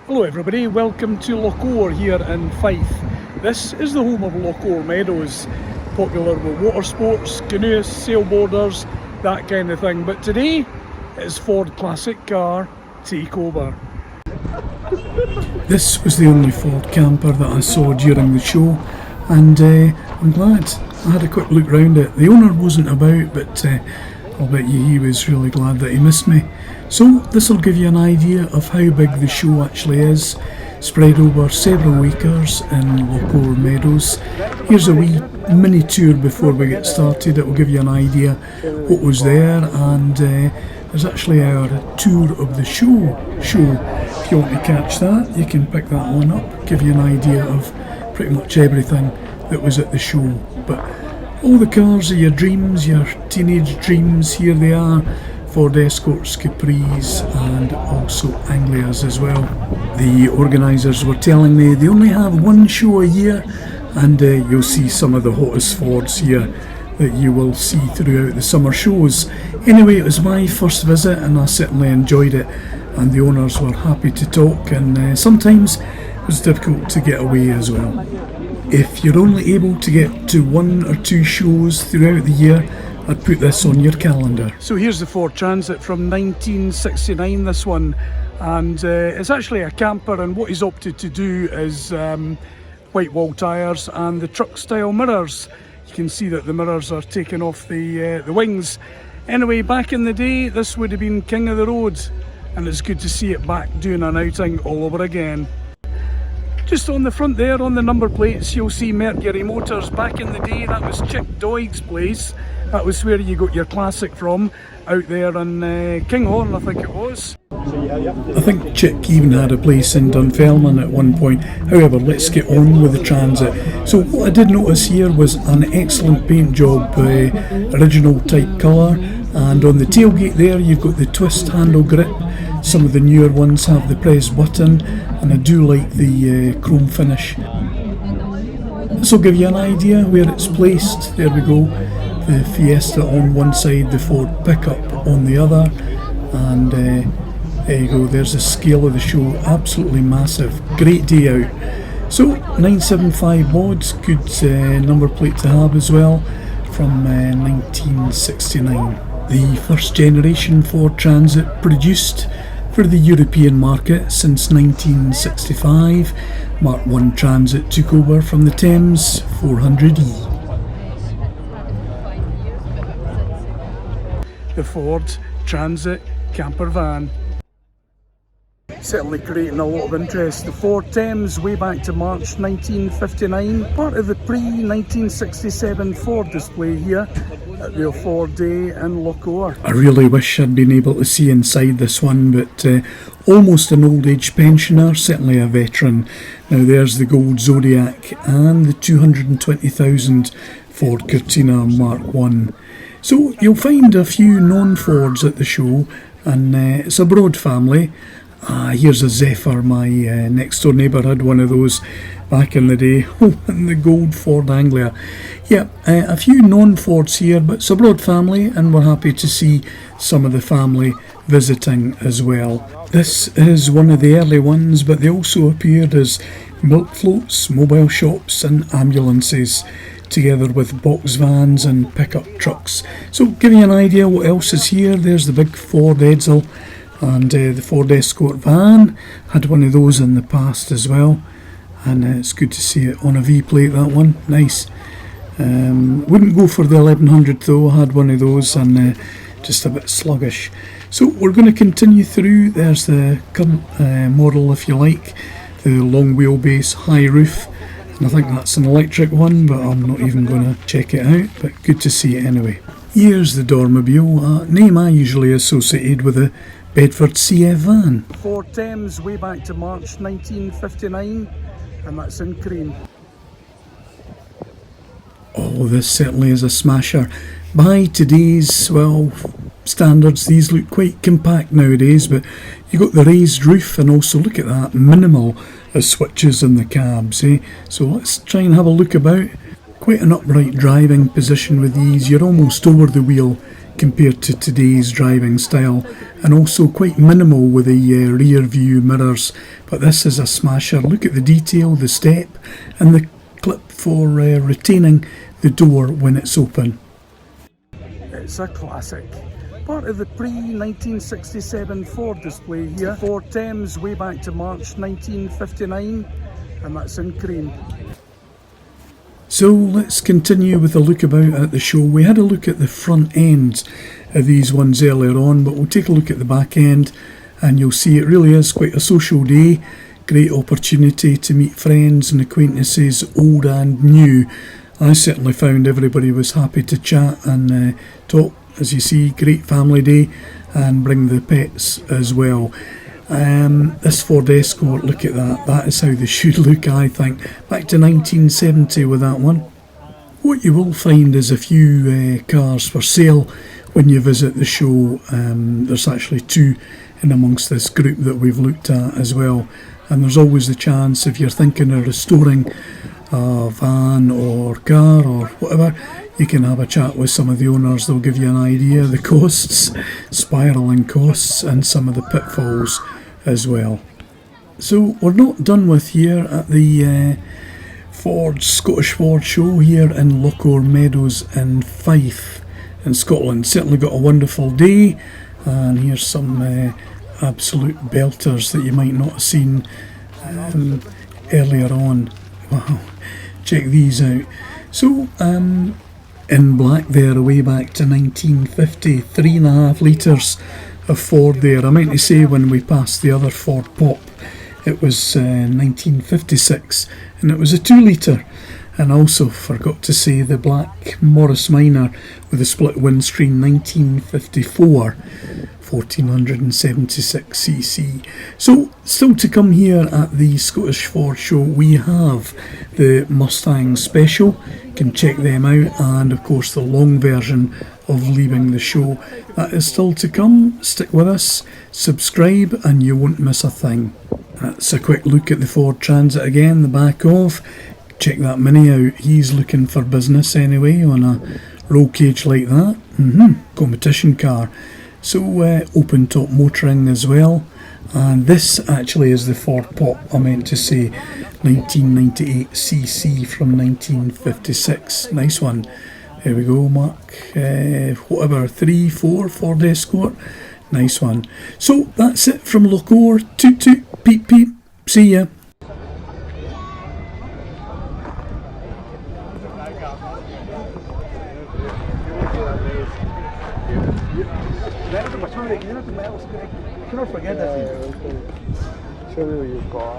Hello everybody, welcome to Lochore here in Fife. This is the home of Lochore Meadows, popular with water sports, canoes, sailboarders, that kind of thing. But today it's Ford Classic Car Takeover. This was the only Ford camper that I saw during the show, and I'm glad. I had a quick look round it. The owner wasn't about, but I'll bet you he was really glad that he missed me. So this will give you an idea of how big the show actually is, spread over several acres in Lochore Meadows. Here's a wee mini tour before we get started. It will give you an idea what was there, and there's actually our tour of the show. If you want to catch that, you can pick that one up, give you an idea of pretty much everything that was at the show. But all the cars are your dreams, your teenage dreams. Here they are, Ford Escorts, Capris and also Anglias as well. The organisers were telling me they only have one show a year, and you'll see some of the hottest Fords here that you will see throughout the summer shows. Anyway, it was my first visit and I certainly enjoyed it, and the owners were happy to talk, and sometimes it was difficult to get away as well. If you're only able to get to one or two shows throughout the year, I'd put this on your calendar. So here's the Ford Transit from 1969, this one, and it's actually a camper, and what he's opted to do is white wall tyres and the truck style mirrors. You can see that the mirrors are taken off the wings. Anyway, back in the day this would have been king of the road, and it's good to see it back doing an outing all over again. Just on the front there, on the number plates, you'll see Mercury Motors. Back in the day, that was Chick Doig's place. That was where you got your classic from, out there in Kinghorn, I think it was. I think Chick even had a place in Dunfermline at one point. However, let's get on with the Transit. So what I did notice here was an excellent paint job, original type colour, and on the tailgate there you've got the twist handle grip. Some of the newer ones have the press button, and I do like the chrome finish. This will give you an idea where it's placed. There we go, the Fiesta on one side, the Ford pickup on the other, and there you go, there's the scale of the show, absolutely massive, great day out. So 975 mods, good number plate to have as well, from 1969. The first generation Ford Transit produced for the European market since 1965. Mark I Transit took over from the Thames 400E. The Ford Transit camper van. Certainly creating a lot of interest. The Ford Thames, way back to March 1959, part of the pre-1967 Ford display here at the Ford Day in Lochore. I really wish I'd been able to see inside this one, but almost an old age pensioner, certainly a veteran. Now there's the gold Zodiac and the 220,000 Ford Cortina Mark I. So you'll find a few non-Fords at the show, and it's a broad family. Here's a Zephyr, my next door neighbour had one of those back in the day. Oh, and the gold Ford Anglia. Yeah, a few non-Fords here, but it's a broad family, and we're happy to see some of the family visiting as well. This is one of the early ones, but they also appeared as milk floats, mobile shops and ambulances, together with box vans and pickup trucks. So giving you an idea what else is here, there's the big Ford Edsel, and the Ford Escort van. Had one of those in the past as well, and it's good to see it on a V-plate, that one, nice. Wouldn't go for the 1100 though, I had one of those, and just a bit sluggish. So we're going to continue through. There's the current model, if you like, the long wheelbase high roof, and I think that's an electric one, but I'm not even going to check it out, but good to see it anyway. Here's the Dormobile, name I usually associated with a Bedford CF van. Ford Thames, way back to March 1959, and that's in cream. Oh, this certainly is a smasher. By today's, well, standards, these look quite compact nowadays, but you got the raised roof, and also look at that, minimal as switches in the cabs, eh? So let's try and have a look about. Quite an upright driving position with these. You're almost over the wheel. compared to today's driving style, and also quite minimal with the rear view mirrors. But this is a smasher. Look at the detail, the step, and the clip for retaining the door when it's open. It's a classic. Part of the pre-1967 Ford display here. Ford Thames way back to March 1959, and that's in cream. So let's continue with a look about at the show. We had a look at the front end of these ones earlier on, but we'll take a look at the back end, and you'll see it really is quite a social day. Great opportunity to meet friends and acquaintances, old and new. I certainly found everybody was happy to chat and talk. As you see, great family day, and bring the pets as well. This Ford Escort, look at that. That is how they should look, I think. Back to 1970 with that one. What you will find is a few cars for sale when you visit the show. There's actually two in amongst this group that we've looked at as well. And there's always the chance, if you're thinking of restoring a van or car or whatever, you can have a chat with some of the owners. They'll give you an idea of the costs, spiralling costs, and some of the pitfalls as well. So we're not done with here at the Scottish Ford show here in Lochore Meadows in Fife in Scotland. Certainly got a wonderful day, and here's some absolute belters that you might not have seen earlier on. Wow, check these out. So in black there, way back to 1950, 3.5 litres of Ford there. I meant to say when we passed the other Ford Pop, it was 1956, and it was a 2 litre. And also forgot to say the black Morris Minor with a split windscreen, 1954, 1476cc. So still to come here at the Scottish Ford show, we have the Mustang Special. You can check them out, and of course the long version of Leaving the Show. That is still to come. Stick with us, subscribe, and you won't miss a thing. That's a quick look at the Ford Transit again, the back of. Check that Mini out. He's looking for business anyway on a roll cage like that. Competition car. So open top motoring as well. And this actually is the Ford Pop, I meant to say, 1998cc from 1956. Nice one. There we go, Mark. 3, 4 Ford Escort. Nice one. So that's it from Lochore. Toot toot, peep peep. See ya. Não forget that. Deixa eu ver o Igor.